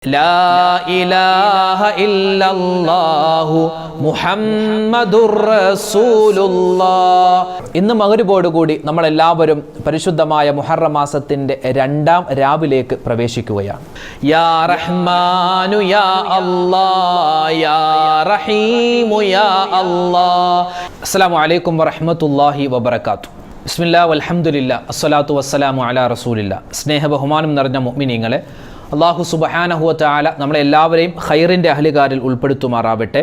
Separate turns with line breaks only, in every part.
ലാ ഇലാഹ ഇല്ലല്ലാഹു മുഹമ്മദുർ റസൂലുള്ളാഹ്. ഇന്ന് മഗ്‌രിബോടുകൂടി നമ്മളെല്ലാവരും പരിശുദ്ധമായ മുഹറം മാസത്തിന്റെ 2-ാം രാവിലേക്ക് പ്രവേശിക്കുകയാണ്. യാ റഹ്മാനു യാ അല്ലാഹ്, യാ റഹീമു യാ അല്ലാഹ്. അസ്സലാമു അലൈക്കും വറഹ്മത്തുള്ളാഹി വബറകാതുഹു. ബിസ്മില്ലാ വൽഹംദുലില്ലാ അസ്സലാത്തു വസ്സലാമു അലാ റസൂലില്ലാ. സ്നേഹ ബഹുമാനം നിറഞ്ഞ മുഅ്മിനീങ്ങളെ, അല്ലാഹു സുബ്ഹാനഹു വ തആല നമ്മളെല്ലാവരെയും ഖൈറിൻ്റെ അഹ്ലുകാരിൽ ഉൾപ്പെടുത്തുമാറാവട്ടെ.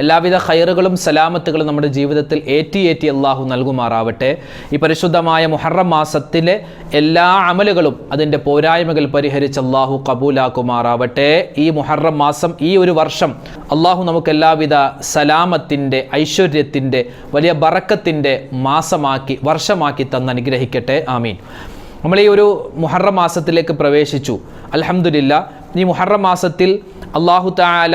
എല്ലാവിധ ഖൈറുകളും സലാമത്തുകളും നമ്മുടെ ജീവിതത്തിൽ ഏറ്റി അല്ലാഹു നൽകുമാറാവട്ടെ. ഈ പരിശുദ്ധമായ മുഹറം മാസത്തിലെ എല്ലാ അമലുകളും അതിൻ്റെ പോരായ്മകൾ പരിഹരിച്ച് അല്ലാഹു കബൂലാക്കുമാറാവട്ടെ. ഈ മുഹറം മാസം, ഈ ഒരു വർഷം അല്ലാഹു നമുക്ക് എല്ലാവിധ സലാമത്തിൻ്റെ, ഐശ്വര്യത്തിൻ്റെ, വലിയ ബറക്കത്തിൻ്റെ മാസമാക്കി, വർഷമാക്കി തന്ന് അനുഗ്രഹിക്കട്ടെ. ആമീൻ. നമ്മൾ ഈ ഒരു മുഹറം മാസത്തിലേക്ക് പ്രവേശിച്ചു. അൽഹംദുലില്ലാ, ഈ മുഹറം മാസത്തിൽ അല്ലാഹു തആല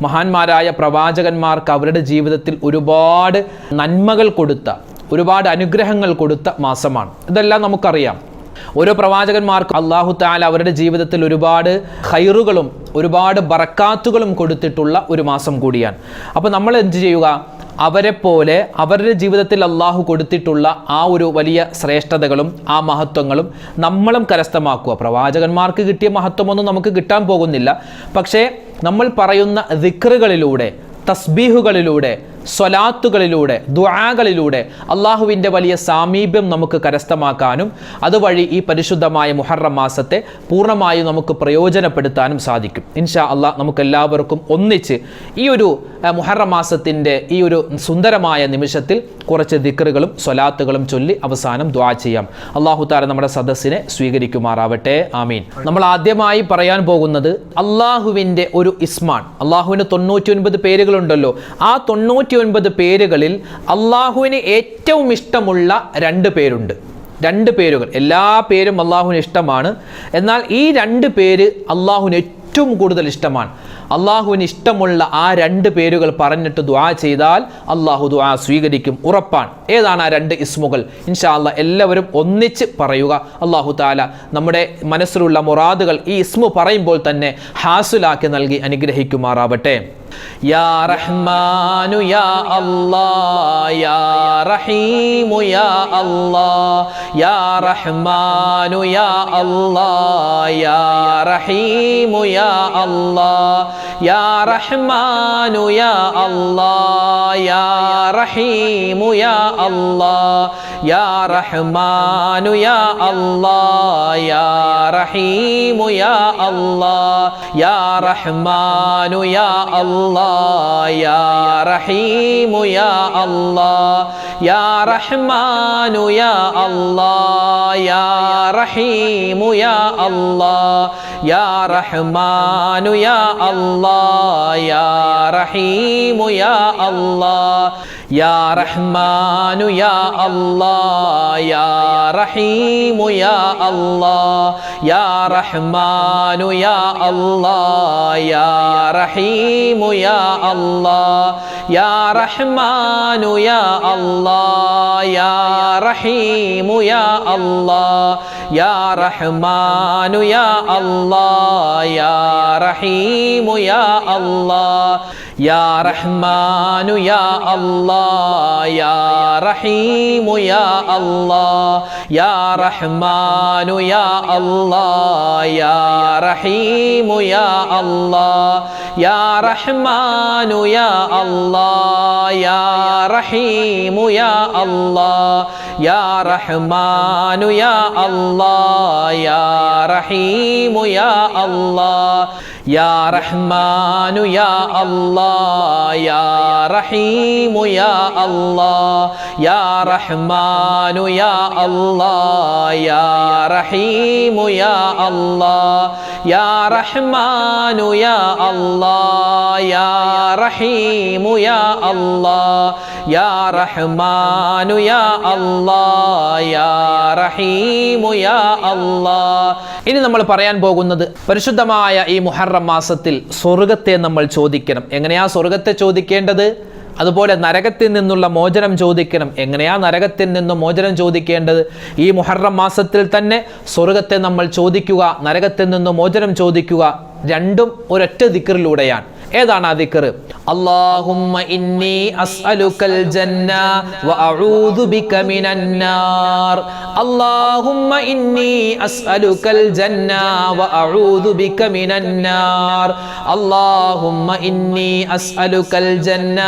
മഹാന്മാരായ പ്രവാചകന്മാർക്ക് അവരുടെ ജീവിതത്തിൽ ഒരുപാട് നന്മകൾ കൊടുത്ത, ഒരുപാട് അനുഗ്രഹങ്ങൾ കൊടുത്ത മാസമാണ്. ഇതെല്ലാം നമുക്കറിയാം. ഓരോ പ്രവാചകന്മാർക്കും അല്ലാഹു തആല അവരുടെ ജീവിതത്തിൽ ഒരുപാട് ഖൈറുകളും ഒരുപാട് ബറക്കാത്തുകളും കൊടുത്തിട്ടുള്ള ഒരു മാസം കൂടിയാണ്. അപ്പോൾ നമ്മൾ എന്ത് ചെയ്യുക? അവരെപ്പോലെ അവരുടെ ജീവിതത്തിൽ അല്ലാഹു കൊടുത്തിട്ടുള്ള ആ ഒരു വലിയ ശ്രേഷ്ഠതകളും ആ മഹത്വങ്ങളും നമ്മളും കരസ്ഥമാക്കുക. പ്രവാചകന്മാർക്ക് കിട്ടിയ മഹത്വമൊന്നും നമുക്ക് കിട്ടാൻ പോകുന്നില്ല. പക്ഷേ നമ്മൾ പറയുന്ന ദിക്റുകളിലൂടെ, തസ്ബീഹുകളിലൂടെ, സ്വലാത്തുകളിലൂടെ, ദുആകളിലൂടെ അള്ളാഹുവിൻ്റെ വലിയ സാമീപ്യം നമുക്ക് കരസ്ഥമാക്കാനും അതുവഴി ഈ പരിശുദ്ധമായ മുഹറം മാസത്തെ പൂർണ്ണമായും നമുക്ക് പ്രയോജനപ്പെടുത്താനും സാധിക്കും. ഇൻഷാ അള്ളാഹ് നമുക്കെല്ലാവർക്കും ഒന്നിച്ച് ഈ ഒരു മുഹറം മാസത്തിൻ്റെ ഈ ഒരു സുന്ദരമായ നിമിഷത്തിൽ കുറച്ച് ദിക്റുകളും സ്വലാത്തുകളും ചൊല്ലി അവസാനം ദുആ ചെയ്യാം. അല്ലാഹു തആല നമ്മുടെ സദസ്സിനെ സ്വീകരിക്കുമാറാവട്ടെ. ആമീൻ. നമ്മൾ ആദ്യമായി പറയാൻ പോകുന്നത് അള്ളാഹുവിൻ്റെ ഒരു ഇസ്മാൻ. അള്ളാഹുവിന് 99 പേരുകളുണ്ടല്ലോ. ആ 99 പേരുകളിൽ അള്ളാഹുവിന് ഏറ്റവും ഇഷ്ടമുള്ള 2 പേരുണ്ട്. 2 പേരുകൾ, എല്ലാ പേരും അള്ളാഹുവിന് ഇഷ്ടമാണ്. എന്നാൽ ഈ 2 പേര് അള്ളാഹുവിന് ഏറ്റവും കൂടുതൽ ഇഷ്ടമാണ്. അള്ളാഹുവിന് ഇഷ്ടമുള്ള ആ 2 പേരുകൾ പറഞ്ഞിട്ട് ദുആ ചെയ്താൽ അള്ളാഹു ദുആ സ്വീകരിക്കും, ഉറപ്പാണ്. ഏതാണ് ആ 2 ഇസ്മുകൾ? ഇൻഷാ അല്ലാഹ് എല്ലാവരും ഒന്നിച്ച് പറയുക. അള്ളാഹു തആല നമ്മുടെ മനസ്സിലുള്ള മുറാദുകൾ ഈ ഇസ്മു പറയുമ്പോൾ തന്നെ ഹാസുലാക്കി നൽകി അനുഗ്രഹിക്കുമാറാവട്ടെ. യാ റഹ്മാനു യാ അല്ലാഹ്, യാ റഹീമു യാ അല്ലാഹ്, യാ റഹ്മാനു യാ അല്ലാഹ്, യാ റഹീമു യാ അല്ലാഹ്, യാ റഹ്മാനു യാ അല്ലാഹ്, യാ റഹീമു യാ അല്ലാഹ്, യാ റഹ്മാനു യാ അല്ലാഹ്, യാ റഹീമു യാ അല്ലാഹ്, യാ റഹ്മാനു യാ അല്ലാഹ്, യാ റഹീമു യാ അല്ലാഹ്, യാ റഹ്മാനു യാ അല്ലാഹ്, യാ റഹീമു യാ അല്ലാഹ്, യാ റഹ്മാനു യാ അല്ലാഹ്, യാ റഹീമു യാ അല്ലാഹ്, യാ റഹ്മാനു യാ അല്ലാഹ്, യാ റഹീമു യാ അല്ലാഹ്, യാ റഹ്മാനു യാ അല്ലാഹ്, യാ റഹീമു യാ അല്ലാഹ്, യാ റഹ്മാനു യാ അല്ലാഹ്, യാ റഹീമു യാ അല്ലാഹ്, യാ റഹ്മാനു യാ അല്ലാഹ്, യാ റഹീമു യാ അല്ലാഹ്, യാ റഹ്മാനു യാ അല്ലാഹ്, യാ റഹീമു യാ അല്ലാഹ്, യാ റഹ്മാനു യാ അല്ലാഹ്, യാ റഹീമു യാ അല്ലാഹ്, യാ റഹ്മാനു യാ അല്ലാഹ്, യാ റഹീമു യാ അല്ലാഹ്, യാ റഹ്മാനു യാ അല്ലാഹ്, യാ റഹീമു യാ അല്ലാഹ്, യാ റഹ്മാനു യാ അല്ലാഹ്, യാ റഹീമു യാ അല്ലാഹ്, യാ റഹ്മാനു യാ അല്ലാഹ്, യാ റഹീമു യാ അല്ലാഹ്, യാ റഹ്മാനു യാ അല്ലാഹ്, യാ റഹീമു യാ അല്ലാഹ്, യാ റഹ്മാനു യാ അല്ലാഹ്, യാ റഹീമു യാ അല്ലാഹ്. ഇനി നമ്മൾ പറയാൻ പോകുന്നത് പരിശുദ്ധമായ ഈ മുഹറം മാസത്തിൽ സ്വർഗത്തെ നമ്മൾ ചോദിക്കണം. എങ്ങനെയാ സ്വർഗത്തെ ചോദിക്കേണ്ടത്? അതുപോലെ നരകത്തിൽ നിന്നുള്ള മോചനം ചോദിക്കണം. എങ്ങനെയാ നരകത്തിൽ നിന്നും മോചനം ചോദിക്കേണ്ടത്? ഈ മുഹറം മാസത്തിൽ തന്നെ സ്വർഗത്തെ നമ്മൾ ചോദിക്കുക, നരകത്തിൽ നിന്നും മോചനം ചോദിക്കുക. രണ്ടും ഒരൊറ്റ ദിക്റിലൂടെയാണ്. ഏതാണ് ആ ദിക്ർ? അല്ലാഹുമ്മ ഇന്നി അസ്അലുക്കൽ ജന്ന വ അഊദു ബിക മിനന്നാർ. അല്ലാഹുമ്മ ഇന്നി അസ്അലുക്കൽ ജന്ന വ അഊദു ബിക മിനന്നാർ. അല്ലാഹുമ്മ ഇന്നി അസ്അലുക്കൽ ജന്ന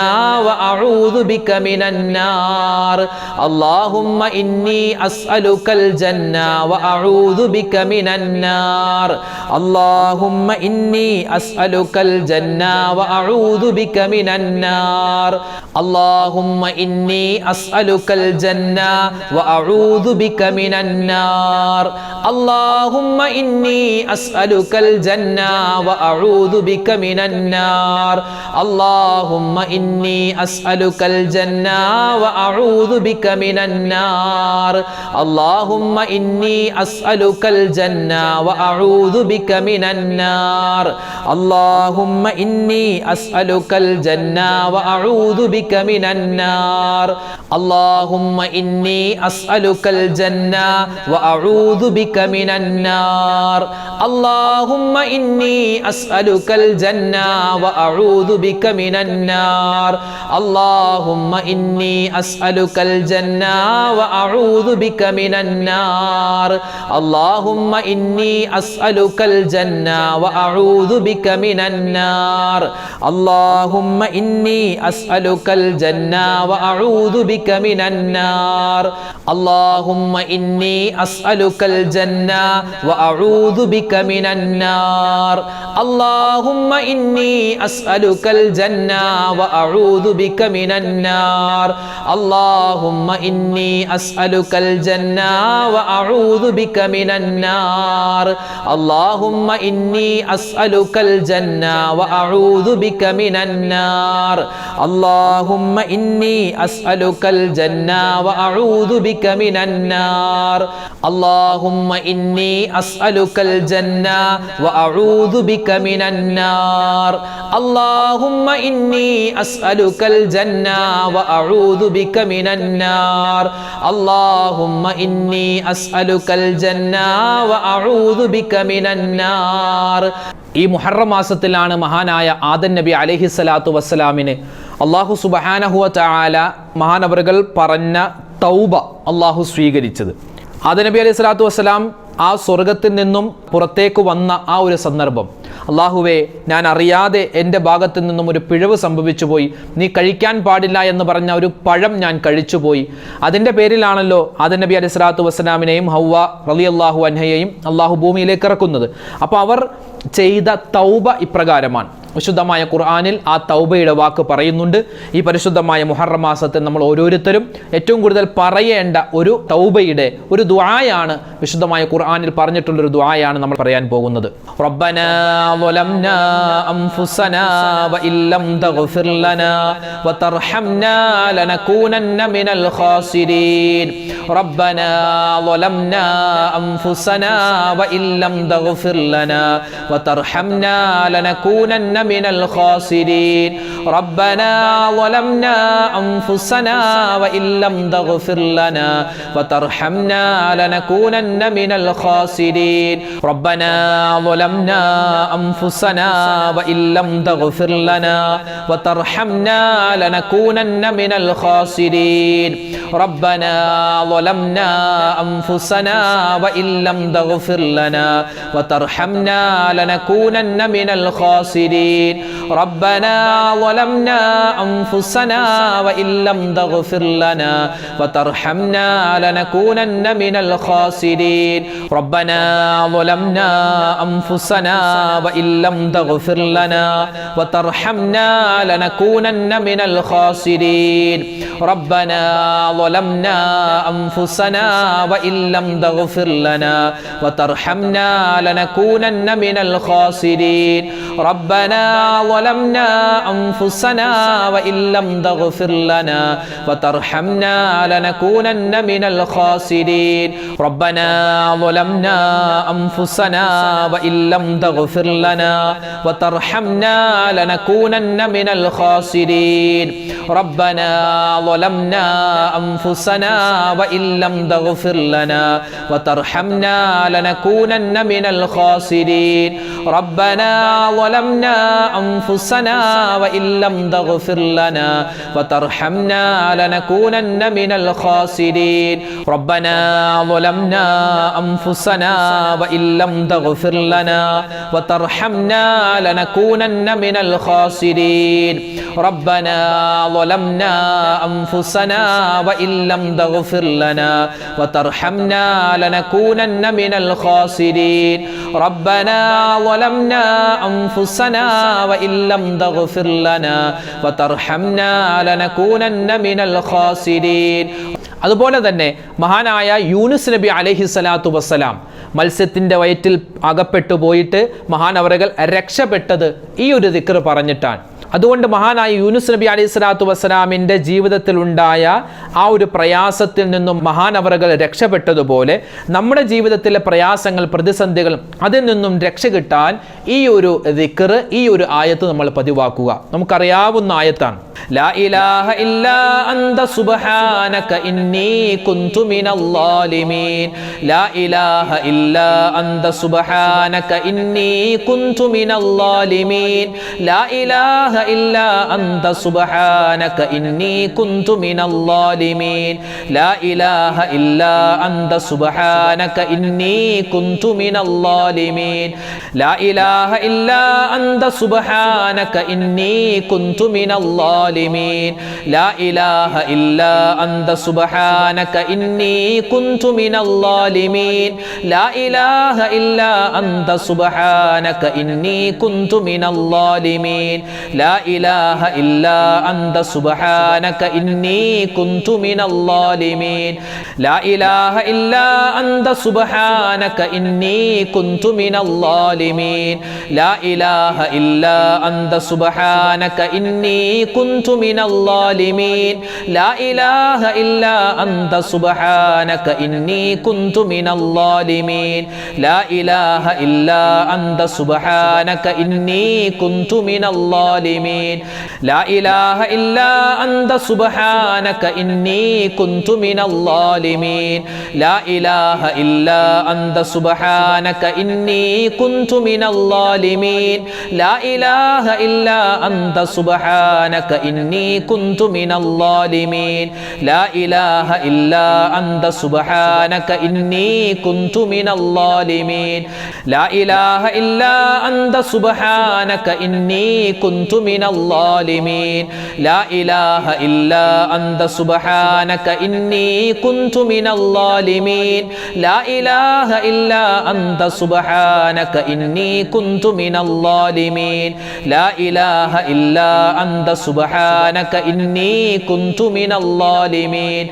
വ അഊദു ബിക മിനന്നാർ. അല്ലാഹുമ്മ ഇന്നി അസ്അലുക്കൽ ജന്ന വ അഊദു ബിക മിനന്നാർ. അല്ലാഹുമ്മ ഇന്നി അസ്അലുക്കൽ ജന്ന وأعوذ بك من النار. اللهم إني أسألك الجنة وأعوذ بك من النار. اللهم إني أسألك الجنة وأعوذ بك من النار. اللهم إني أسألك الجنة وأعوذ بك من النار. اللهم إني أسألك الجنة وأعوذ بك من النار. اللهم إني أسألك الجنة وأعوذ بك من النار. اللهم إني أسألك الجنة وأعوذ بك من النار. اللهم إني أسألك الجنة وأعوذ بك من النار. اللهم إني أسألك الجنة وأعوذ بك من النار. اللهم إني أسألك الجنة وأعوذ بك من النار. اللهم إني أسألك الجنة وأعوذ بك من النار. اللهم إني أسألك الجنة وأعوذ بك من النار. اللهم إني أسألك الجنة وأعوذ بك من النار. اللهم إني أسألك الجنة وأعوذ بك من النار. اللهم إني أسألك الجنة وأعوذ بك من النار. اللهم إني أسألك الجنة وأعوذ بك من النار. اللهم إني أسألك الجنة وأعوذ بك من النار. اللهم إني أسألك الجنة وأعوذ بك من النار. اللهم إني أسألك الجنة وأعوذ بك من النار. ഈ മുഹറം മാസത്തിലാണ് മഹാനായ ആദം നബി അലൈഹിസ്സലാത്തു വസ്സലാമിന് അല്ലാഹു സുബ്ഹാനഹു വ തആല മഹാനവറുകൾ പറഞ്ഞ തൗബ അല്ലാഹു സ്വീകരിച്ചത്. ആദം നബി അലൈഹിസ്സലാത്തു വസ്സലാം ആ സ്വർഗത്തിൽ നിന്നും പുറത്തേക്ക് വന്ന ആ ഒരു സന്ദർഭം, അള്ളാഹുവേ, ഞാൻ അറിയാതെ എൻ്റെ ഭാഗത്തു നിന്നും ഒരു പിഴവ് സംഭവിച്ചു പോയി, നീ കഴിക്കാൻ പാടില്ല എന്ന് പറഞ്ഞ ഒരു പഴം ഞാൻ കഴിച്ചുപോയി. അതിൻ്റെ പേരിലാണല്ലോ ആദം നബി അലൈഹിസ്സലാത്തു വസ്സലാമിനെയും ഹവ്വ റളിയല്ലാഹു അൻഹയെയും അള്ളാഹു ഭൂമിയിലേക്ക് ഇറക്കുന്നത്. അപ്പോൾ അവർ ചെയ്ത തൗബ ഇപ്രകാരമാണ്. വിശുദ്ധമായ ഖുർആനിൽ ആ തൗബയുടെ വാക്ക് പറയുന്നുണ്ട്. ഈ പരിശുദ്ധമായ മുഹറം മാസത്തിൽ നമ്മൾ ഓരോരുത്തരും ഏറ്റവും കൂടുതൽ പറയേണ്ട ഒരു തൗബയുടെ ഒരു ദുആയാണ്, വിശുദ്ധമായ ഖുർആനിൽ പറഞ്ഞിട്ടുള്ളൊരു ദുആയാണ് നമ്മൾ പറയാൻ പോകുന്നത്. റബ്ബനാ ളലംനാ അൻഫുസനാ വഇല്ലം തഗ്ഫിർ ലനാ വതർഹംനാ ലനകൂനന്ന മിനൽ ഖാസിരീൻ. റബ്ബനാ ളലംനാ അൻഫുസനാ വഇല്ലം തഗ്ഫിർ ലനാ വതർഹംനാ ലനകൂനന്ന من الخاسرين. ربنا ظلمنا أنفسنا وإن لم تغفر لنا وترحمنا لنكونن من الخاسرين. ربنا ظلمنا أنفسنا وإن لم تغفر لنا وترحمنا لنكونن من الخاسرين. ربنا ظلمنا أنفسنا وإن لم تغفر لنا وترحمنا لنكونن من الخاسرين. ربنا ظلمنا أنفسنا وإن لم تغفر لنا وترحمنا لنكونن من الخاسرين. ربنا ظلمنا أنفسنا وإن لم تغفر لنا وترحمنا لنكونن من الخاسرين. ربنا ظلمنا أنفسنا وإن لم تغفر لنا وترحمنا لنكونن من الخاسرين. ربنا ظلمنا أنفسنا وإن لم تغفر لنا وترحمنا لنكونن من الخاسرين ربنا ظلمنا أنفسنا وإن لم تغفر لنا وترحمنا لنكونن من الخاسرين ربنا ظلمنا أنفسنا وإن لم تغفر لنا وترحمنا لنكونن من الخاسرين ربنا ظلمنا أنفسنا وإن لم تغفر لنا وترحمنا لنكونن من الخاسرين ربنا ظلمنا أنفسنا وإن لم تغفر لنا وترحمنا لنكونن من الخاسرين ربنا ظلمنا أنفسنا وإن لم تغفر لنا وترحمنا لنكونن من الخاسرين ربنا ظلمنا أنفسنا وإن لم تغفر لنا وترحمنا لنكونن من الخاسرين അതുപോലെ തന്നെ മഹാനായ യൂനുസ് നബി അലൈഹിസ്സലാത്തു വസ്സലാം മത്സ്യത്തിൻ്റെ വയറ്റിൽ അകപ്പെട്ടു പോയിട്ട് മഹാനവറുകൾ രക്ഷപ്പെട്ടത് ഈ ഒരു ദിക്ർ പറഞ്ഞിട്ടാണ്. അതുകൊണ്ട് മഹാനായ യൂനുസ് നബി അലൈഹി സ്വലാത്തു വസ്സലാമിൻ്റെ ജീവിതത്തിൽ ഉണ്ടായ ആ ഒരു പ്രയാസത്തിൽ നിന്നും മഹാനവറുകൾ രക്ഷപ്പെട്ടതുപോലെ നമ്മുടെ ജീവിതത്തിലെ പ്രയാസങ്ങൾ, പ്രതിസന്ധികൾ, അതിൽ നിന്നും രക്ഷ കിട്ടാൻ ഈ ഒരു ദിക്ർ, ഈ ഒരു ആയത്ത് നമ്മൾ പതിവാക്കുക. നമുക്കറിയാവുന്ന ആയത്താണ്. ലാ ഇലാഹ ഇല്ലാ അന്ത സുബ്ഹാനക ഇന്നി കുന്തു മിനൽ ളാലിമീൻ ലാ ഇലാഹ ഇല്ലാ അന്ത സുബ്ഹാനക ഇന്നി കുന്തു മിനൽ ളാലിമീൻ ലാ ഇലാഹ ഇല്ലാ അന്ത സുബ്ഹാനക ഇന്നി കുന്തു മിനൽ ളാലിമീൻ ലാ ഇലാഹ ഇല്ലാ അന്ത സുബ്ഹാനക ഇന്നി കുന്തു മിനൽ ളാലിമീൻ ലാ ഇലാഹ ഇല്ലാ അന്ത സുബ്ഹാനക ഇന്നി കുന്തു മിനൽ ളാലിമീൻ ലാ ഇലാഹ ഇല്ലാ അന്ത സുബ്ഹാനക ഇന്നി കുന്തു മിനൽ ളാലിമീൻ ലാ ഇലാഹ ഇല്ലാ അന്ത സുബ്ഹാനക ഇന്നി കുന്തു മിനൽ ളാലിമീൻ ലാ ഇലാഹ ഇല്ലാ അന്ത സുബ്ഹാനക ഇന്നി കുന്തു മിനൽ ളാലിമീൻ ലാ ഇലാഹ ഇല്ലാ അന്ത സുബ്ഹാനക ഇന്നി കുന്തു മിനൽ ളാലിമീൻ ലാ ഇലാഹ ഇല്ലാ അന്ത സുബ്ഹാനക ഇന്നി കുന്തു മിനൽ ളാലിമീൻ ലാ ഇലാഹ ഇല്ലാ അന്ത സുബ്ഹാനക ഇന്നി കുന്തു മിനൽ ളാലിമീൻ ലാ ഇലാഹ ഇല്ലാ അന്ത സുബ്ഹാനക ഇന്നി കുന്തു മിനൽ ളാലിമീൻ ലാ ഇലാഹ ഇല്ലാ അന്ത സുബ്ഹാനക ഇന്നി കുന്തു മിനൽ ളാലിമീൻ ലാ ഇലാഹ ഇല്ലാ അന്ത സുബ്ഹാനക ഇന്നി കുന്തു മിനൽ ളാലിമീൻ ലാ ഇലാഹ ഇല്ലാ അന്ത സുബ്ഹാനക ഇന്നി കുന്തു മിനൽ ളാലിമീൻ ലാ ഇലാഹ ഇല്ലാ അന്ത സുബ്ഹാനക ഇന്നി കുന്തു മിനൽ ളാലിമീൻ ലാ ഇലാഹ ഇല്ലാ അന്ത സുബ്ഹാനക ഇന്നി കുന്തു മിനൽ ളാലിമീൻ ലാ ഇലാഹ ഇല്ലാ അന്ത സുബ്ഹാനക ഇന്നി കുന്തു മിനൽ ളാലിമീൻ ലാ ഇലാഹ ഇല്ലാ അന്ത സുബ്ഹാനക ഇന്നി കുന്തു മിനൽ ളാലിമീൻ ലാ ഇലാഹ ഇല്ലാ അന്ത സുബ്ഹാനക ഇന്നി കുന്തു മിനൽ ളാലിമീൻ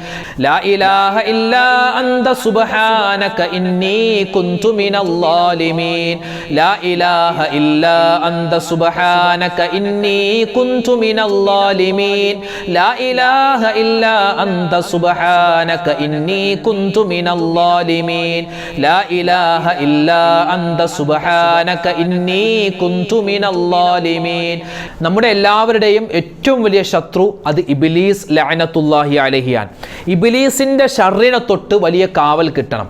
ലാ ഇലാഹ ഇല്ലാ അന്ത സുബ്ഹാനക ഇന്നി കുന്തു മിനൽ ളാലിമീൻ ലാ ഇലാഹ ഇല്ലാ അന്ത സുബ്ഹാനക ഇന്നി കുന്തു മിനൽ ളാലിമീൻ ലാ ഇലാഹ ഇല്ലാ അന്ത സുബ്ഹാനക ഇന്നി കുന്തു മിനൽ ളാലിമീൻ ലാ ഇലാഹ ഇല്ലാ അന്ത സുബ്ഹാനക ഇന്നി കുന്തു മിനൽ ളാലിമീൻ. നമ്മുടെ എല്ലാവരുടെയും ഏറ്റവും വലിയ ശത്രു അത് ഇബ്ലീസ് ലഅനത്തുല്ലാഹി അലൈഹിയാണ്. ഇബ്ലീസിന്റെ ശർറിനെ തൊട്ട് വലിയ കാവൽ കിട്ടണം.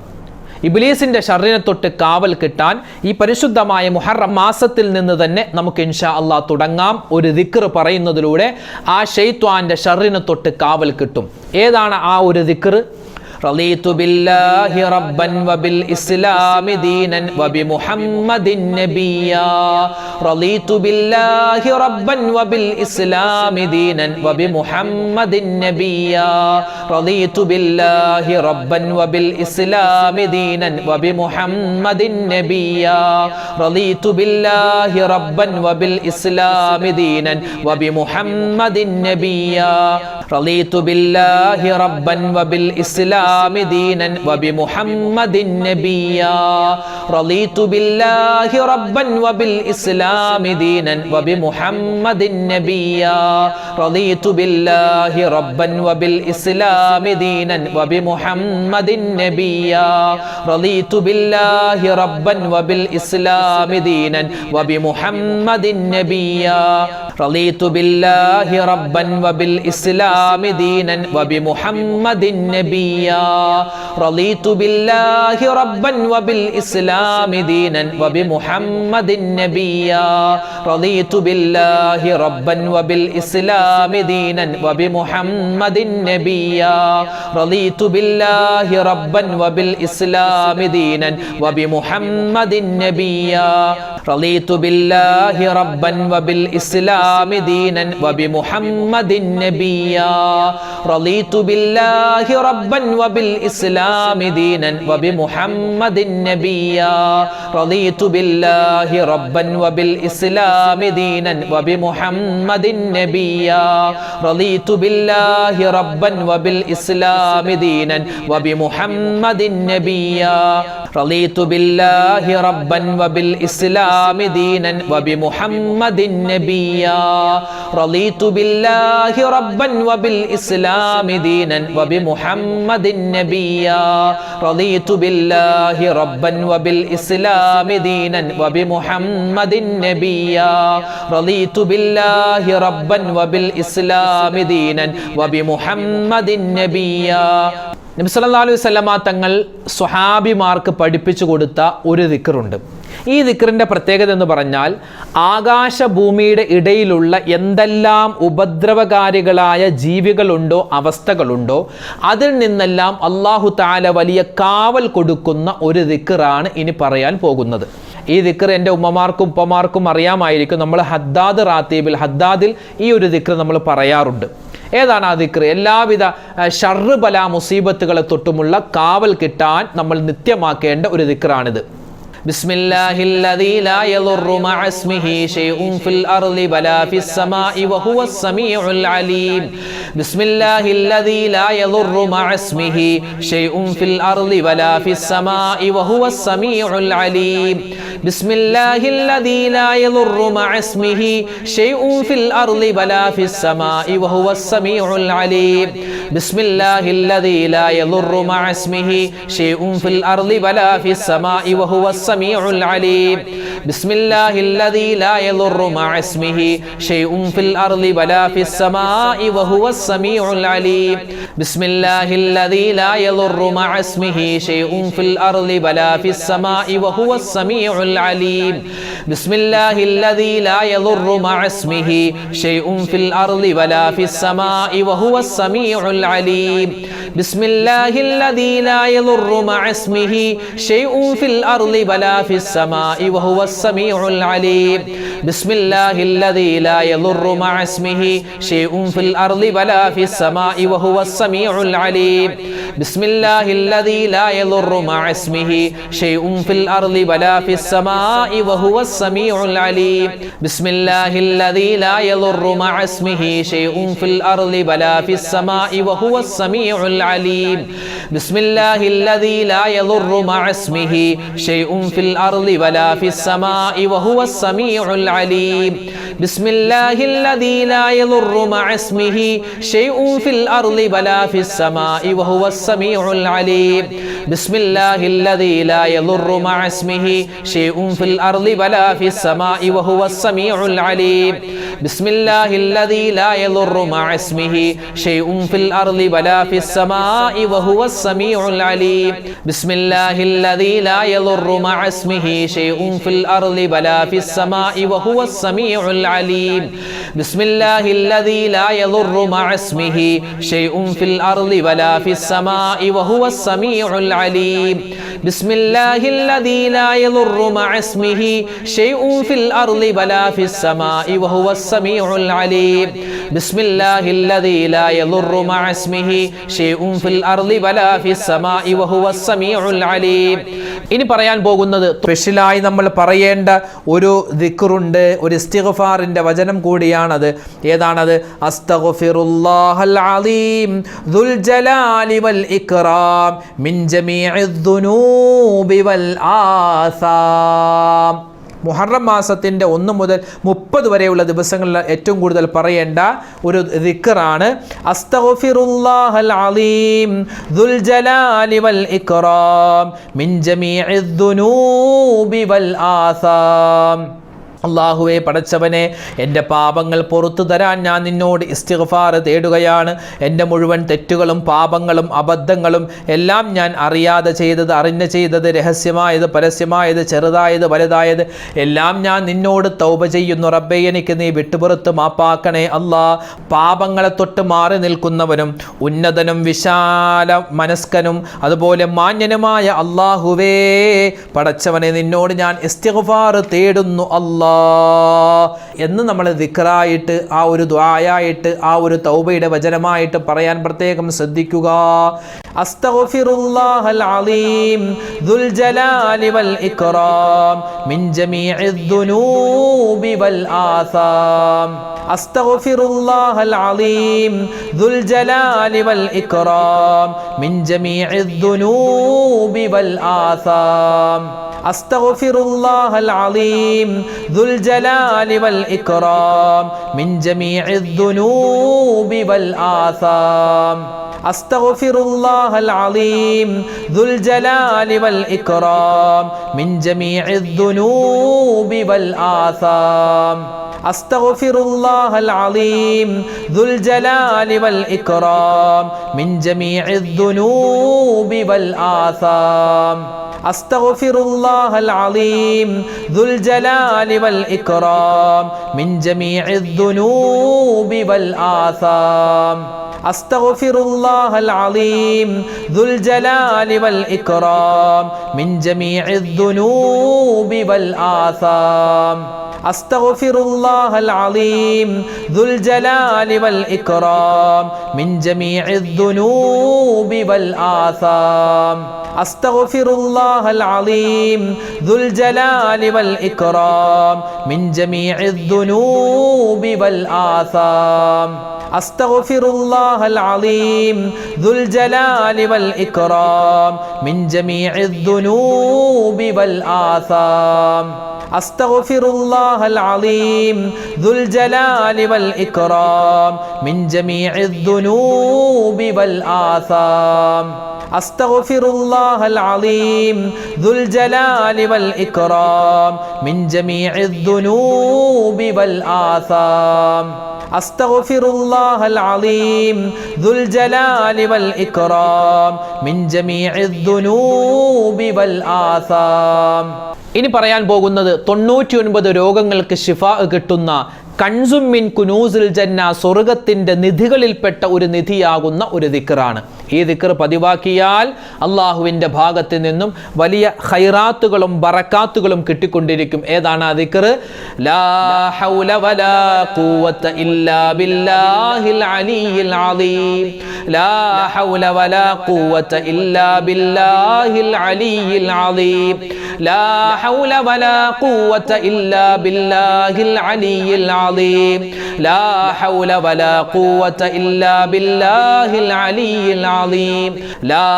ഇബ്ലീസിന്റെ ശർറിനെ തൊട്ട് കാവൽ കിട്ടാൻ ഈ പരിശുദ്ധമായ മുഹറം മാസത്തിൽ നിന്ന് തന്നെ നമുക്ക് ഇൻഷാ അല്ലാഹ് തുടങ്ങാം. ഒരു ദിക്ർ പറയുന്നതിലൂടെ ആ ശൈത്വാന്റെ ശർറിനെ തൊട്ട് കാവൽ കിട്ടും. ഏതാണ് ആ ഒരു ദിക്ർ? റളീതു ബില്ലാഹി റബ്ബൻ വബിൽ ഇസ്ലാമി ദീനൻ വബിമുഹമ്മദിൻ നബിയ്യാ റളീതു ബില്ലാഹി റബ്ബൻ വബിൽ ഇസ്ലാമി ദീനൻ വബിമുഹമ്മദിൻ നബിയ്യാ റളീതു ബില്ലാഹി റബ്ബൻ വബിൽ ഇസ്ലാമി ദീനൻ വബിമുഹമ്മദിൻ നബിയ്യാ റളീതു ബില്ലാഹി റബ്ബൻ വബിൽ ഇസ്ലാമി ദീനൻ വബിമുഹമ്മദിൻ നബിയ്യാ റളീതു ബില്ലാഹി റബ്ബൻ വബിൽ ഇസ്ലാമി ദീനൻ വബിമുഹമ്മദിൻ നബിയ്യാ റളീതു ബില്ലാഹി റബ്ബൻ വബിൽ ഇസ്ലാമി ദീനൻ വബിമുഹമ്മദിൻ നബിയ്യാ റളീതു ബില്ലാഹി റബ്ബൻ വബിൽ ഇസ്ലാമി ദീനൻ വബിമുഹമ്മദിൻ നബിയ്യാ റളീതു ബില്ലാഹി റബ്ബൻ വബിൽ ഇസ്ലാമി ദീനൻ വബിമുഹമ്മദിൻ നബിയ്യാ റളീതു ബില്ലാഹി റബ്ബൻ വബിൽ ഇസ്ലാമി ദീനൻ വബിമുഹമ്മദിൻ നബിയ്യാ റളീതു ബില്ലാഹി റബ്ബൻ വബിൽ ഇസ്ലാമി ദീനൻ വബിമുഹമ്മദിൻ നബിയ്യാ റളീതു ബില്ലാഹി റബ്ബൻ വബിൽ ഇസ്ലാമി ദീനൻ വബിമുഹമ്മദിൻ നബിയ്യാ റളീതു ബില്ലാഹി റബ്ബൻ വബിൽ ഇസ്ലാമി ദീനൻ വബിമുഹമ്മദിൻ നബിയ്യാ റളീതു ബില്ലാഹി റബ്ബൻ വബിൽ ഇസ്ലാമി ദീനൻ വബിമുഹമ്മദിൻ നബിയ്യാ റളീതു ബില്ലാഹി റബ്ബൻ വബിൽ ഇസ്ലാമി ദീനൻ വബിമുഹമ്മദിൻ നബിയ്യാ റളീതു ബില്ലാഹി റബ്ബൻ വബിൽ ഇസ്ലാമി ദീനൻ വബിമുഹമ്മദിൻ നബിയ്യാ റളീതു ബില്ലാഹി റബ്ബൻ വബിൽ ഇസ്ലാമി ദീനൻ വബിമുഹമ്മദിൻ നബിയ്യാ റളീതു ബില്ലാഹി റബ്ബൻ വബിൽ ഇസ്ലാമി ദീനൻ വബിമുഹമ്മദിൻ നബിയ്യാ റളീതു ബില്ലാഹി റബ്ബൻ വബിൽ ഇസ്ലാമി ദീനൻ വബിമുഹമ്മദിൻ നബിയ്യാ റളീതു ബില്ലാഹി റബ്ബൻ വബിൽ ഇസ്ലാമി ദീനൻ വബിമുഹമ്മദിൻ നബിയ്യാ റളീതു ബില്ലാഹി റബ്ബൻ വബിൽ ഇസ്ലാമി ദീനൻ വബിമുഹമ്മദിൻ നബിയ്യാ. നബി സല്ലല്ലാഹു അലൈഹി വസല്ലമ തങ്ങൾ സ്വഹാബിമാർക്ക് പഠിപ്പിച്ചു കൊടുത്ത ഒരു ദിക്റുണ്ട്. ഈ ദിക്റിൻ്റെ പ്രത്യേകത എന്ന് പറഞ്ഞാൽ ആകാശഭൂമിയുടെ ഇടയിലുള്ള എന്തെല്ലാം ഉപദ്രവകാരികളായ ജീവികളുണ്ടോ, അവസ്ഥകളുണ്ടോ, അതിൽ നിന്നെല്ലാം അല്ലാഹു തആല വലിയ കാവൽ കൊടുക്കുന്ന ഒരു ദിക്റാണ് ഇനി പറയാൻ പോകുന്നത്. ഈ ദിക്ർ എൻ്റെ ഉമ്മമാർക്കും ഉപ്പമാർക്കും അറിയാമായിരിക്കും. നമ്മൾ ഹദ്ദാദിൽ ഈ ഒരു ദിക്ർ നമ്മൾ പറയാറുണ്ട്. ഏതാണ് ആ ദിക്ർ? എല്ലാവിധ ഷർറ് ബലാ മുസീബത്തുകളെ തൊട്ടുമുള്ള കാവൽ കിട്ടാൻ നമ്മൾ നിത്യമാക്കേണ്ട ഒരു ദിക്റാണിത്. ബിസ്മില്ലാഹില്ലദീ ലാ യളുറു മഅ ഇസ്മിഹി ശൈഉൻ ഫിൽ അർളി വലാ ഫിസ് സമാഇ വഹുവസ് സമീഉൽ അലീം. ബിസ്മില്ലാഹില്ലദീ ലാ യളുറു മഅ ഇസ്മിഹി ശൈഉൻ ഫിൽ അർളി വലാ ഫിസ് സമാഇ വഹുവസ് സമീഉൽ അലീം. ബിസ്മില്ലാഹില്ലദീ ലാ യളുറു മഅ ഇസ്മിഹി ശൈഉൻ ഫിൽ അർളി വലാ ഫിസ് സമാഇ വഹുവസ് സമീഉൽ അലീം. ബിസ്മില്ലാഹില്ലദീ ലാ യളുറു മഅ ഇസ്മിഹി ശൈഉൻ ഫിൽ അർളി വലാ ഫിസ് സമാഇ വഹുവസ് സമീഉൽ അലീം. ബിസ്മില്ലാഹില്ലദീ ലാ യളുറു മഅ ഇസ്മിഹി ശൈഉൻ ഫിൽ അർളി വലാ ഫിസ് സമാഇ വഹുവസ് സമീഉൽ അലീം. ബിസ്മില്ലാഹില്ലദീ ലാ യളുറു മഅ ഇസ്മിഹി ശൈഉൻ ഫിൽ അർളി വലാ ഫിസ് സമാഇ വഹുവസ് സമീഉൽ അലീം. ബിസ്മില്ലാഹില്ലദീ ലാ യളുറു മഅ ഇസ്മിഹി ശൈഉൻ ഫിൽ അർളി വലാ ഫിസ് സമാഇ വഹുവസ് സമീഉൽ അലീം. ബിസ്മില്ലാഹില്ലദീ ലാ യളുറു മഅ ഇസ്മിഹി ശൈഉൻ ഫിൽ അർളി വലാ ഫിസ് സമാഇ വഹുവസ് സമീഉൽ അലീം. ബിസ്മില്ലാഹില്ലദീ ലാ യളുറു മഅ ഇസ്മിഹി ശൈഉൻ ഫിൽ അർളി വലാ ഫിസ് സമാഇ വഹുവസ് സമീഉൽ അലീം. ബിസ്മില്ലാഹില്ലദീ ലാ യളുറു മഅ ഇസ്മിഹി ശൈഉൻ ഫിൽ അർളി വലാ ഫിസ് സമാഇ വഹുവസ് സമീഉൽ അലീം. ബിസ്മില്ലാഹില്ലദീ ലാ യളുറു മഅ ഇസ്മിഹി ശൈഉൻ ഫിൽ അർളി വലാ ഫിസ് സമാഇ വഹുവസ് സമീഉൽ അലീം. ബിസ്മില്ലാഹില്ലദീ ലാ യളുറു മഅ ഇസ്മിഹി ശൈഉൻ ഫിൽ അർളി വലാ ഫിസ് സമാഇ വഹുവസ് സമീഉൽ അലീം. ബിസ്മില്ലാഹില്ലദീ ലാ യളുറു മഅ ഇസ്മിഹി ശൈഉൻ ഫിൽ അർളി വലാ ഫിസ് സമാഇ വഹുവസ് സമീഉൽ അലീം. ബിസ്മില്ലാഹില്ലദീ ലാ യളുറു മഅ ഇസ്മിഹി ശൈഉൻ ഫിൽ അർളി വലാ ഫിസ് സമാഇ വഹുവസ് സമീഉൽ അലീം. ബിസ്മില്ലാഹില്ലദീ ലാ യളുറു മഅ ഇസ്മിഹി ശൈഉൻ ഫിൽ അർളി വലാ ഫിസ് സമാഇ വഹുവസ് സമീഉൽ അലീം. ബിസ്മില്ലാഹില്ലദീ ലാ യളുറു മഅ ഇസ്മിഹി ശൈഉൻ ഫിൽ അർളി വലാ ഫിസ് സമാഇ വഹുവസ് സമീഉൽ അലീം. ബിസ്മില്ലാഹില്ലദീ ലാ യളുറു മഅ ഇസ്മിഹി ശൈഉൻ ഫിൽ അർളി വലാ ഫിസ് സമാഇ വഹുവസ് സമീഉൽ അലീം. ബിസ്മില്ലാഹില്ലദീ ലാ യളുറു മഅ ഇസ്മിഹി ശൈഉൻ ഫിൽ അർളി വലാ ഫിസ് സമാഇ വഹുവസ് സമീഉൽ അലീം. ബിസ്മില്ലാഹില്ലദീ ലാ യദുറു മഅ ഇസ്മിഹി ശൈഉൻ ഫിൽ അർളി വലാ ഫിസ് സമാഇ വഹുവസ് സമീഉൽ അലീം. ഇനി പറയാൻ പോകുന്നത് സ്പെഷ്യലായി നമ്മൾ പറയേണ്ട ഒരു ദിക്റുണ്ട്, ഒരു ഇസ്തിഗ്ഫാറിന്റെ വചനം കൂടിയാണത്. ഏതാണത്? അസ്തഗ്ഫിറുല്ലാഹൽ അലീം ദുൽ ജലാലി വൽ ഇക്റാം മിൻ ജമീഇദ് ദുനൂബി വൽ ആസാം. മുഹറം മാസത്തിൻ്റെ 1 മുതൽ 30 വരെയുള്ള ദിവസങ്ങളിൽ ഏറ്റവും കൂടുതൽ പറയേണ്ട ഒരു ദിക്റാണ് അസ്തഗ്ഫിറുല്ലാഹൽ അലീം ദുൽ ജലാലി വൽ ഇക്റാം മിൻ ജമീഇദ് ദുനൂബി വൽ ആസാം. അല്ലാഹുവേ, പടച്ചവനെ, എൻ്റെ പാപങ്ങൾ പുറത്തു തരാൻ ഞാൻ നിന്നോട് ഇസ്തിഗ്ഫാർ തേടുകയാണ്. എൻ്റെ മുഴുവൻ തെറ്റുകളും പാപങ്ങളും അബദ്ധങ്ങളും എല്ലാം ഞാൻ അറിയാതെ ചെയ്തത്, അറിഞ്ഞ് ചെയ്തത്, രഹസ്യമായത്, പരസ്യമായത്, ചെറുതായത്, വലുതായത് എല്ലാം ഞാൻ നിന്നോട് തൗബ ചെയ്യുന്നു. റബ്ബേ, എനിക്ക് നീ വിട്ടുപുറത്ത് മാപ്പാക്കണേ അല്ലാ. പാപങ്ങളെ തൊട്ട് മാറി നിൽക്കുന്നവനും ഉന്നതനും വിശാല മനസ്കനും അതുപോലെ മാന്യനുമായ അല്ലാഹുവേ, പടച്ചവനെ, നിന്നോട് ഞാൻ ഇസ്തിഗ്ഫാർ തേടുന്നു അല്ലാ എന്ന് നമ്മൾ ദിക്റായിട്ട്, ആ ഒരു ദുആയായിട്ട്, ആ ഒരു തൗബയുടെ വചനമായിട്ട് പറയാൻ പ്രത്യേകം ശ്രദ്ധിക്കുക. അസ്തഗ്ഫിറുല്ലാഹൽ അലീം ദുൽ ജലാലി വൽ ഇക്റാം മിൻ ജമീഇദ് ദുനൂബി വൽ ആസാം. അസ്തഗ്ഫിറുല്ലാഹൽ അലീം ദുൽ ജലാലി വൽ ഇക്റാം മിൻ ജമീഇദ് ദുനൂബി വൽ ആസാം. അസ്തഗ്ഫിറുല്ലാഹൽ അലീം ദുൽ ജലാലി വൽ ഇക്റാം മിൻ ജമീഇദ് ദുനൂബി വൽ ആസാം. അസ്തഗ്ഫിറുല്ലാഹൽ അലീം ദുൽ ജലാലി വൽ ഇക്റാം മിൻ ജമീഇദ് ദുനൂബി വൽ ആസാം. അസ്തഗ്ഫിറുല്ലാഹൽ അലീം ദുൽ ജലാലി വൽ ഇക്റാം മിൻ ജമീഇദ് ദുനൂബി വൽ ആസാം. അസ്തഗ്ഫിറുല്ലാഹൽ അലീം ദുൽ ജലാലി വൽ ഇക്റാം മിൻ ജമീഇദ് ദുനൂബി വൽ ആസാം. അസ്തഗ്ഫിറുല്ലാഹൽ അലീം ദുൽ ജലാലി വൽ ഇക്റാം മിൻ ജമീഇദ് ദുനൂബി വൽ ആസാം. അസ്തഗ്ഫിറുല്ലാഹൽ അലീം ദുൽ ജലാലി വൽ ഇക്റാം മിൻ ജമീഇദ് ദുനൂബി വൽ ആസാം. അസ്തഗ്ഫിറുല്ലാഹൽ അലീം ദുൽ ജലാലി വൽ ഇക്റാം മിൻ ജമീഇദ് ദുനൂബി വൽ ആസാം. അസ്തഗ്ഫിറുല്ലാഹൽ അലീം ദുൽ ജലാലി വൽ ഇക്റാം മിൻ ജമീഇദ് ദുനൂബി വൽ ആസാം. അസ്തഗ്ഫിറുല്ലാഹൽ അലീം ദുൽ ജലാലി വൽ ഇക്റാം മിൻ ജമീഇദ് ദുനൂബി വൽ ആസാം. അസ്തഗ്ഫിറുല്ലാഹൽ അലീം ദുൽ ജലാലി വൽ ഇക്റാം മിൻ ജമീഇദ് ദുനൂബി വൽ ആസാം. അസ്തഗ്ഫിറുല്ലാഹൽ അലീം ദുൽ ജലാലി വൽ ഇക്റാം മിൻ ജമീഇദ് ദുനൂബി വൽ ആസാം. ഇനി പറയാൻ പോകുന്നത് 99 രോഗങ്ങൾക്ക് ശിഫാ കിട്ടുന്ന കൻസും മിൻ കുനൂസിൽ ജന്ന, സ്വർഗത്തിൻ്റെ നിധികളിൽപ്പെട്ട ഒരു നിധിയാകുന്ന ഒരു ദിക്റാണ്. ഈ ദിക്ർ പതിവാക്കിയാൽ അള്ളാഹുവിൻ്റെ ഭാഗത്ത് നിന്നും വലിയ ഖൈറാത്തുകളും ബറക്കാത്തുകളും കിട്ടിക്കൊണ്ടിരിക്കും. ഏതാണ് ആ ദിക്ർ? ലാ ഹൗല വലാ ഖുവത ഇല്ലാ ബില്ലാഹിൽ അലിയിൽ അലീം. ലാ ഹൗല വലാ ഖുവത ഇല്ലാ ബില്ലാഹിൽ അലിയിൽ അലീം. ലാ ഹൗല വലാ ഖുവത ഇല്ലാ ബില്ലാഹിൽ അലിയിൽ العظيم لا حول ولا قوة إلا بالله العلي العظيم لا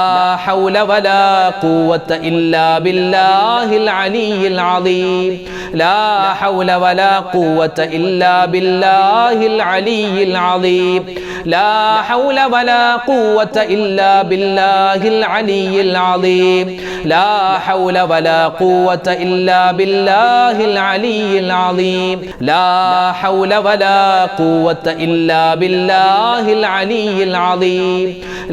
حول ولا قوة إلا بالله العلي العظيم لا حول ولا قوة إلا بالله العلي العظيم لا حول ولا قوة إلا بالله العلي العظيم لا حول ولا قوة إلا بالله العلي العظيم لا حول ولا قوة إلا بالله العلي العظيم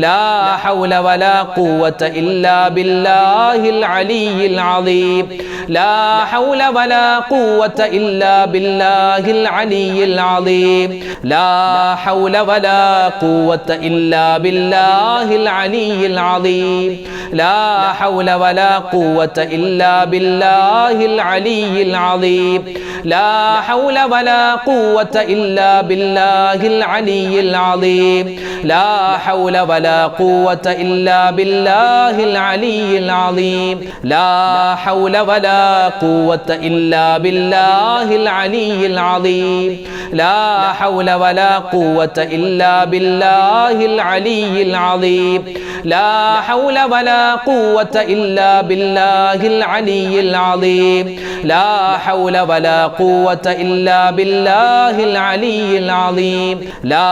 لا حول ولا قوة إلا بالله العلي العظيم لا حول ولا قوة إلا بالله العلي العظيم لا حول ولا قوة إلا بالله العلي العظيم لا حول ولا قوة إلا بالله العلي العظيم ലാ ഹൗല വലാ ഖുവത ഇല്ലാ ബില്ലാഹിൽ അലിയിൽ അളീം ലാ ഹൗല വലാ ഖുവത ഇല്ലാ ബില്ലാഹിൽ അലിയിൽ അളീം ലാ ഹൗല വലാ ഖുവത ഇല്ലാ ബില്ലാഹിൽ അലിയിൽ അളീം ലാ ഹൗല വലാ ഖുവത ഇല്ലാ ബില്ലാഹിൽ അലിയിൽ അളീം ലാ ഹൗല വലാ ഖുവത ഇല്ലാ ബില്ലാഹിൽ അലിയിൽ അളീം ലാ ഹൗല വലാ ഖുവത ഇല്ലാ ബില്ലാഹിൽ അലിയിൽ അളീം ലാ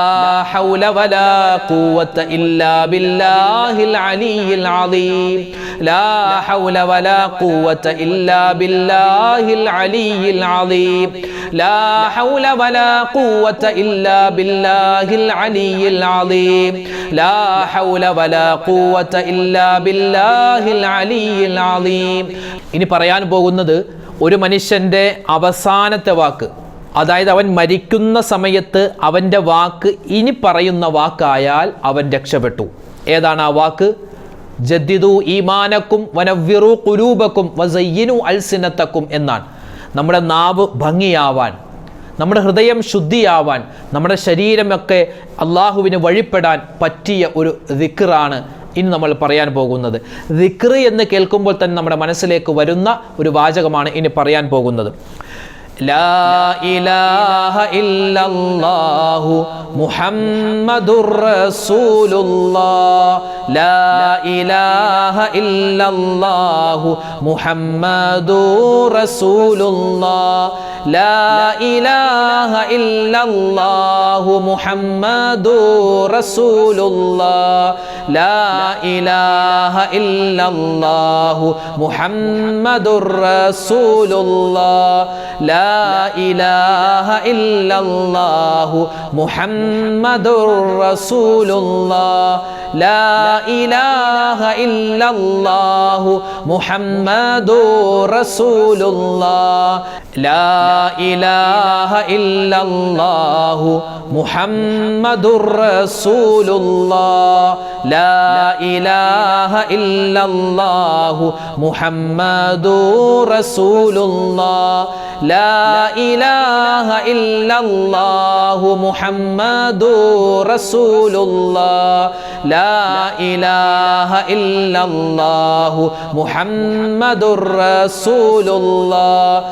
ഹൗല വലാ ഖുവത ഇല്ലാ ബില്ലാഹിൽ അലിയിൽ അളീം ലാ ഹൗല വലാ ഖുവത ഇല്ലാ ബില്ലാഹിൽ അലിയിൽ അളീം ലാ ഹൗല വലാ ഖുവത ഇല്ലാ ബില്ലാഹിൽ അലിയിൽ അളീം ലാ ഹൗല വലാ ഖുവത ഇല്ലാ ബില്ലാഹിൽ അലിയിൽ അളീം. ഇനി പറയാൻ പോകുന്നത് ഒരു മനുഷ്യന്റെ അവസാനത്തെ വാക്ക്, അതായത് അവൻ മരിക്കുന്ന സമയത്ത് അവൻ്റെ വാക്ക് ഇനി പറയുന്ന വാക്കായാൽ അവൻ രക്ഷപ്പെട്ടു. ഏതാണ് ആ വാക്ക്? ജദ്ദിദു ഈമാനക്കും വനവ്വിറു ഖുലൂബക്കും വസയ്യിനു അൽസിനത്തക്കും എന്നാണ്. നമ്മുടെ നാവ് ഭംഗിയാവാൻ, നമ്മുടെ ഹൃദയം ശുദ്ധിയാവാൻ, നമ്മുടെ ശരീരമൊക്കെ അള്ളാഹുവിന് വഴിപ്പെടാൻ പറ്റിയ ഒരു ദിക്റാണ് ഇനി നമ്മൾ പറയാൻ പോകുന്നത്. ദിക്ർ എന്ന് കേൾക്കുമ്പോൾ തന്നെ നമ്മുടെ മനസ്സിലേക്ക് വരുന്ന ഒരു വാചകമാണ് ഇനി പറയാൻ പോകുന്നത്. ലാ ഇലാഹ ഇല്ലല്ലാഹു മുഹമ്മദുർ റസൂലുള്ളാഹ് ലാ ഇലാഹ ഇല്ലല്ലാഹു മുഹമ്മദുർ റസൂലുള്ളാഹ് ലാ ഇലാഹ ഇല്ലല്ലാഹു മുഹമ്മദുർ റസൂലുള്ളാഹ് ലാ ഇലാഹ ഇല്ലല്ലാഹു മുഹമ്മദുർ റസൂലുള്ളാഹ് ലാ ഇലാഹ ഇല്ലല്ലാഹു മുഹമ്മദുർ റസൂലുള്ളാഹ് ലാ ഇലാഹ ഇല്ലല്ലാഹു മുഹമ്മദുർ റസൂലുള്ളാഹ് ലാ ഇലാഹ ഇല്ലല്ലാഹു മുഹമ്മദുർ റസൂലുള്ളാഹ് ലാ ഇലാഹ ഇല്ലല്ലാഹു മുഹമ്മദുർ റസൂലുള്ളാഹ് ലാ ഇലാഹ ഇല്ലല്ലാഹു മുഹമ്മദുർ റസൂലുള്ളാഹ് ലാ ഇലാഹ ഇല്ലല്ലാഹു മുഹമ്മദുർ റസൂലുള്ളാഹ്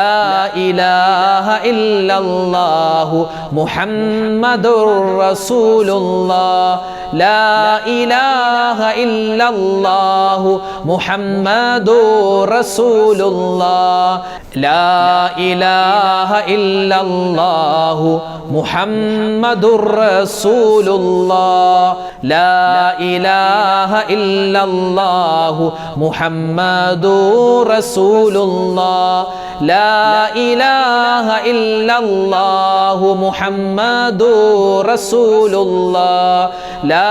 ലാ ഇലാഹ ഇല്ലല്ലാഹു മുഹമ്മദുർ റസൂലുള്ളാഹ് ലാ ഇലാഹ ഇല്ലല്ലാഹു മുഹമ്മദുർ റസൂലുള്ളാഹ് ലാ ഇലാഹ ഇല്ലല്ലാഹു മുഹമ്മദുർ റസൂലുള്ളാഹ് ലാ ഇലാഹ ഇല്ലല്ലാഹു മുഹമ്മദുർ റസൂലുള്ളാഹ് ലാ ഇലാഹ ഇല്ലല്ലാഹു മുഹമ്മദുർ റസൂലുള്ളാഹ് ലാ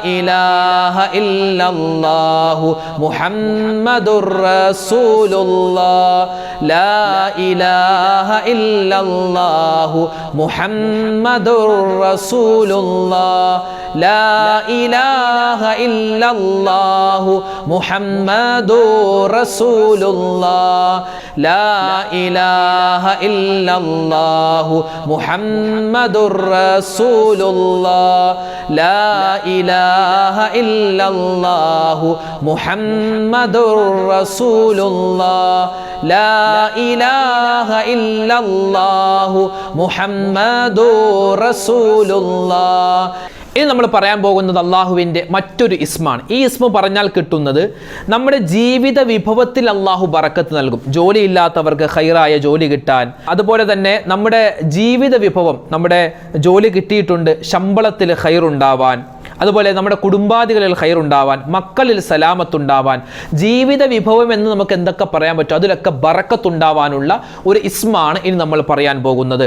ഇലാഹ ഇല്ലല്ലാഹു മുഹമ്മദുർ റസൂലുള്ളാഹ് ലാ ഇലാഹ ഇല്ലല്ലാഹു മുഹമ്മദുർ റസൂലുള്ളാഹ് ലാ ഇലാഹ ഇല്ലല്ലാഹു മുഹമ്മദുർ റസൂലുള്ളാഹ് ലാ ഇലാഹ ഇല്ലല്ലാഹു മുഹമ്മദുർ റസൂലുള്ളാഹ് ലാ ഇലാഹ ഇല്ലല്ലാഹു മുഹമ്മദുർ റസൂലുള്ളാഹ് ലാ ഇലാഹ ഇല്ലല്ലാഹു മുഹമ്മദുർ റസൂലുള്ളാഹ്. ഇനി നമ്മൾ പറയാൻ പോകുന്നത് അള്ളാഹുവിൻ്റെ മറ്റൊരു ഇസ്മാണ്. ഈ ഇസ്മ പറഞ്ഞാൽ കിട്ടുന്നത് നമ്മുടെ ജീവിത വിഭവത്തിൽ അള്ളാഹു ബറക്കത്ത് നൽകും. ജോലിയില്ലാത്തവർക്ക് ഖൈറായ ജോലി കിട്ടാൻ, അതുപോലെ തന്നെ നമ്മുടെ ജീവിത വിഭവം, നമ്മുടെ ജോലി കിട്ടിയിട്ടുണ്ട്, ശമ്പളത്തിൽ ഖൈറുണ്ടാവാൻ, അതുപോലെ നമ്മുടെ കുടുംബാദികളിൽ ഖൈറുണ്ടാവാൻ, മക്കളിൽ സലാമത്തുണ്ടാവാൻ, ജീവിത വിഭവം എന്ന് നമുക്ക് എന്തൊക്കെ പറയാൻ പറ്റും അതിലൊക്കെ ബറക്കത്തുണ്ടാവാനുള്ള ഒരു ഇസ്മാണ് ഇനി നമ്മൾ പറയാൻ പോകുന്നത്.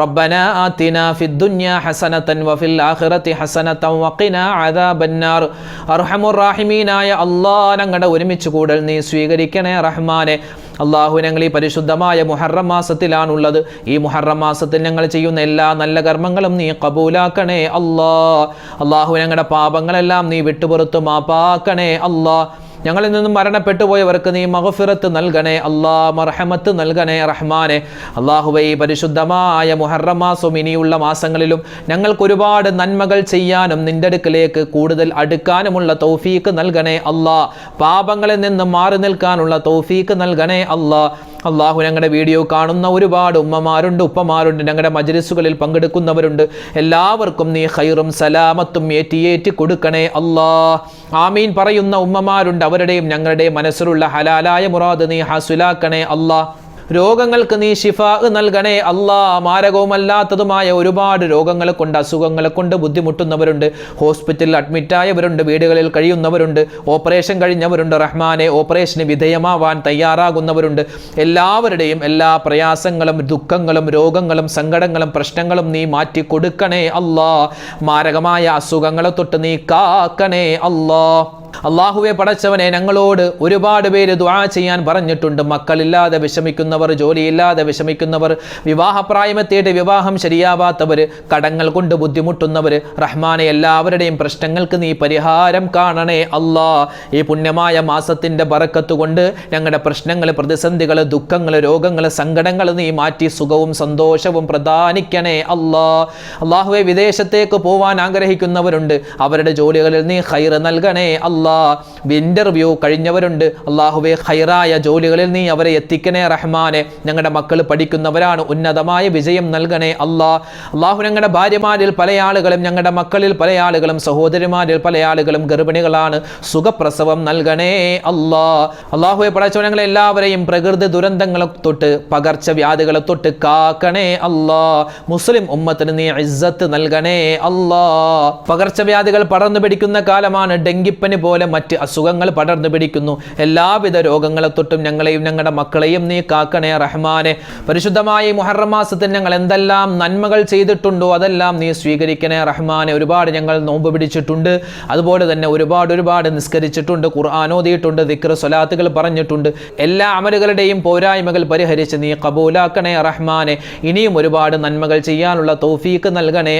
റബ്ബനാ ആതിനാ ഫിദ്ദുനിയാ ഹസനതൻ വഫിൽ ആഖിറതി ഹസനതൻ വഖിനാ അദാബന്നാർ. അർഹമുർ റഹീമീനായ അല്ലാഹ്, ഞങ്ങളുടെ ഒരുമിച്ച് കൂടൽ നീ സ്വീകരിക്കണേ റഹ്മാനെ. അള്ളാഹു, ഞങ്ങൾ ഈ പരിശുദ്ധമായ മുഹറം മാസത്തിലാണുള്ളത്. ഈ മുഹറം മാസത്തിൽ ഞങ്ങൾ ചെയ്യുന്ന എല്ലാ നല്ല കർമ്മങ്ങളും നീ കബൂലാക്കണേ അള്ളാഹു. ഞങ്ങളുടെ പാപങ്ങളെല്ലാം നീ വിട്ടുപുറത്ത് മാപ്പാക്കണേ ഞങ്ങളിൽ നിന്നും മരണപ്പെട്ടു പോയവർക്ക് നീ മഗ്ഫിറത്ത് നൽകണേ മർഹമത്ത് നൽകണേ റഹ്മാനെ. അല്ലാഹുവേ, ഈ പരിശുദ്ധമായ മുഹറം മാസം ഇനിയുള്ള മാസങ്ങളിലും ഞങ്ങൾക്ക് ഒരുപാട് നന്മകൾ ചെയ്യാനും നിന്റെ അടുക്കലേക്ക് കൂടുതൽ അടുക്കാനുമുള്ള തൗഫീക്ക് നൽകണേ പാപങ്ങളിൽ നിന്ന് മാറി നിൽക്കാനുള്ള തൗഫീക്ക് നൽകണേ അള്ളാഹു, ഞങ്ങളുടെ വീഡിയോ കാണുന്ന ഒരുപാട് ഉമ്മമാരുണ്ട്, ഉപ്പമാരുണ്ട്, ഞങ്ങളുടെ മജ്ലിസുകളിൽ പങ്കെടുക്കുന്നവരുണ്ട്. എല്ലാവർക്കും നീ ഖൈറും സലാമത്തും ഏറ്റി കൊടുക്കണേ ആമീൻ പറയുന്ന ഉമ്മമാരുണ്ട്. അവരുടെയും ഞങ്ങളുടെയും മനസ്സിലുള്ള ഹലാലായ മുറാദ് നീ ഹാസുലാക്കണേ രോഗങ്ങൾക്ക് നീ ശിഫാ നൽകണേ മാരകവുമല്ലാത്തതുമായ ഒരുപാട് രോഗങ്ങളെ കൊണ്ട്, അസുഖങ്ങളെ കൊണ്ട് ബുദ്ധിമുട്ടുന്നവരുണ്ട്. ഹോസ്പിറ്റലിൽ അഡ്മിറ്റായവരുണ്ട്, വീടുകളിൽ കഴിയുന്നവരുണ്ട്, ഓപ്പറേഷൻ കഴിഞ്ഞവരുണ്ട്. റഹ്മാനെ, ഓപ്പറേഷന് വിധേയമാവാൻ തയ്യാറാകുന്നവരുണ്ട്. എല്ലാവരുടെയും എല്ലാ പ്രയാസങ്ങളും ദുഃഖങ്ങളും രോഗങ്ങളും സങ്കടങ്ങളും പ്രശ്നങ്ങളും നീ മാറ്റി കൊടുക്കണേ മാരകമായ അസുഖങ്ങളെ തൊട്ട് നീ കാക്കണേ അള്ളാഹുവെ പടച്ചവനെ, ഞങ്ങളോട് ഒരുപാട് പേര് ദുആ ചെയ്യാൻ പറഞ്ഞിട്ടുണ്ട്. മക്കളില്ലാതെ വിഷമിക്കുന്നവർ, ജോലിയില്ലാതെ വിഷമിക്കുന്നവർ, വിവാഹപ്രായമെത്തിയിട്ട് വിവാഹം ശരിയാവാത്തവർ, കടങ്ങൾ കൊണ്ട് ബുദ്ധിമുട്ടുന്നവർ. റഹ്മാനെ, എല്ലാവരുടെയും പ്രശ്നങ്ങൾക്ക് നീ പരിഹാരം കാണണേ ഈ പുണ്യമായ മാസത്തിന്റെ ബറക്കത്ത് കൊണ്ട് ഞങ്ങളുടെ പ്രശ്നങ്ങൾ, പ്രതിസന്ധികൾ, ദുഃഖങ്ങൾ, രോഗങ്ങൾ, സങ്കടങ്ങൾ നീ മാറ്റി സുഖവും സന്തോഷവും പ്രദാനിക്കണേ അള്ളാഹുവെ, വിദേശത്തേക്ക് പോവാൻ ആഗ്രഹിക്കുന്നവരുണ്ട്. അവരുടെ ജോലികളിൽ നീ ഖൈർ നൽകണേ ഇന്റർവ്യൂ കഴിഞ്ഞവരുണ്ട്. അള്ളാഹുവെ, ഖൈറായ ജോലികളിൽ നീ അവരെ എത്തിക്കണേ റഹ്മാനെ. ഞങ്ങളുടെ മക്കൾ പഠിക്കുന്നവരാണ്, ഉന്നതമായ വിജയം നൽകണേ അള്ളാഹു. ഞങ്ങളുടെ ഭാര്യമാരിൽ പല ആളുകളും, ഞങ്ങളുടെ മക്കളിൽ പല ആളുകളും, സഹോദരിമാരിൽ പല ആളുകളും ഗർഭിണികളാണ്. സുഖപ്രസവം നൽകണേ അള്ളാഹുവെ പടച്ചവനെ, ഞങ്ങളെ എല്ലാവരെയും പ്രകൃതി ദുരന്തങ്ങളെ തൊട്ട്, പകർച്ചവ്യാധികളെ തൊട്ട് കാക്കണേ മുസ്ലിം ഉമ്മത്തിന് നീ ഇസ്സത്ത് നൽകണേ പകർച്ചവ്യാധികൾ പടർന്നു പിടിക്കുന്ന കാലമാണ്. ഡെങ്കിപ്പനി പോലെ മറ്റ് അസുഖങ്ങൾ പടർന്നു പിടിക്കുന്നു. എല്ലാവിധ രോഗങ്ങളെ തൊട്ടും ഞങ്ങളെയും ഞങ്ങളുടെ മക്കളെയും നീ കാക്കണേ റഹ്മാനെ. പരിശുദ്ധമായ മുഹറം മാസത്തിൽ ഞങ്ങൾ എന്തെല്ലാം നന്മകൾ ചെയ്തിട്ടുണ്ടോ അതെല്ലാം നീ സ്വീകരിക്കണേ റഹ്മാനെ. ഒരുപാട് ഞങ്ങൾ നോമ്പ് പിടിച്ചിട്ടുണ്ട്, അതുപോലെ തന്നെ ഒരുപാട് നിസ്കരിച്ചിട്ടുണ്ട്, ഖുർആൻ ഓതിയിട്ടുണ്ട്, ദിക്ർ സ്വലാത്തുകൾ പറഞ്ഞിട്ടുണ്ട്. എല്ലാ അമലുകളുടെയും പോരായ്മകൾ പരിഹരിച്ച് നീ കബൂലാക്കണേ റഹ്മാനെ. ഇനിയും ഒരുപാട് നന്മകൾ ചെയ്യാനുള്ള തൗഫീക്ക് നൽകണേ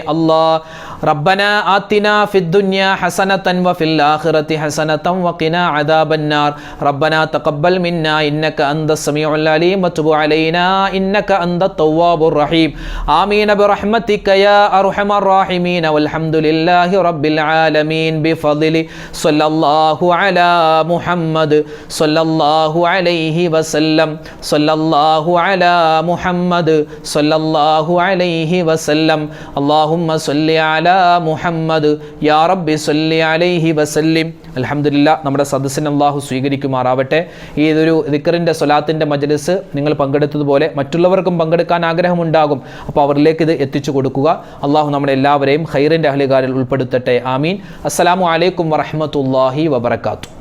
റബ്ബനാ ആതിനാ ഫിദ്ദുനിയാ ഹസനതൻ വഫിൽ ആഖിറതി ഹസനതൻ വഖിനാ അദാബന്നാർ. റബ്ബനാ തഖബ്ബൽ മിന്നാ ഇന്നക അന്തസ് സമീഉൽ അലീം വതുബ് അലൈനാ ഇന്നക അന്തത് തവ്വാബുർ റഹീം. ആമീൻ ബിറഹ്മതിക യാ അർഹമർ റഹീമീൻ. വൽഹംദുലില്ലാഹി റബ്ബിൽ ആലമീൻ ബിഫദ്ലി സ്വല്ലല്ലാഹു അലാ മുഹമ്മദ് സ്വല്ലല്ലാഹു അലൈഹി വസല്ലം. സ്വല്ലല്ലാഹു അലാ മുഹമ്മദ് സ്വല്ലല്ലാഹു അലൈഹി വസല്ലം. അല്ലാഹുമ്മ സ്വല്ലി അലാ മുഹമ്മദ് യാ റബ്ബി സ്വല്ലി അലൈഹി വസല്ലിം. അൽഹംദുലില്ലാഹ്, നമ്മുടെ സദസ്സിനെ അല്ലാഹു സ്വീകരിക്കുമാറാവട്ടെ. ഈ ഒരു ദിക്റിന്റെ സ്വലാത്തിന്റെ മജ്ലിസ് നിങ്ങൾ പങ്കെടുത്തതുപോലെ മറ്റുള്ളവർക്കും പങ്കെടുക്കാൻ ആഗ്രഹമുണ്ടാകും. അപ്പോൾ അവരിലേക്ക് ഇത് എത്തിച്ചു കൊടുക്കുക. അല്ലാഹു നമ്മളെ എല്ലാവരെയും ഖൈറിന്റെ അഹ്ലുകാരിൽ ഉൾപ്പെടുത്തട്ടെ. ആമീൻ. അസ്സലാമു അലൈക്കും വറഹ്മത്തുള്ളാഹി വബറകാതുഹു.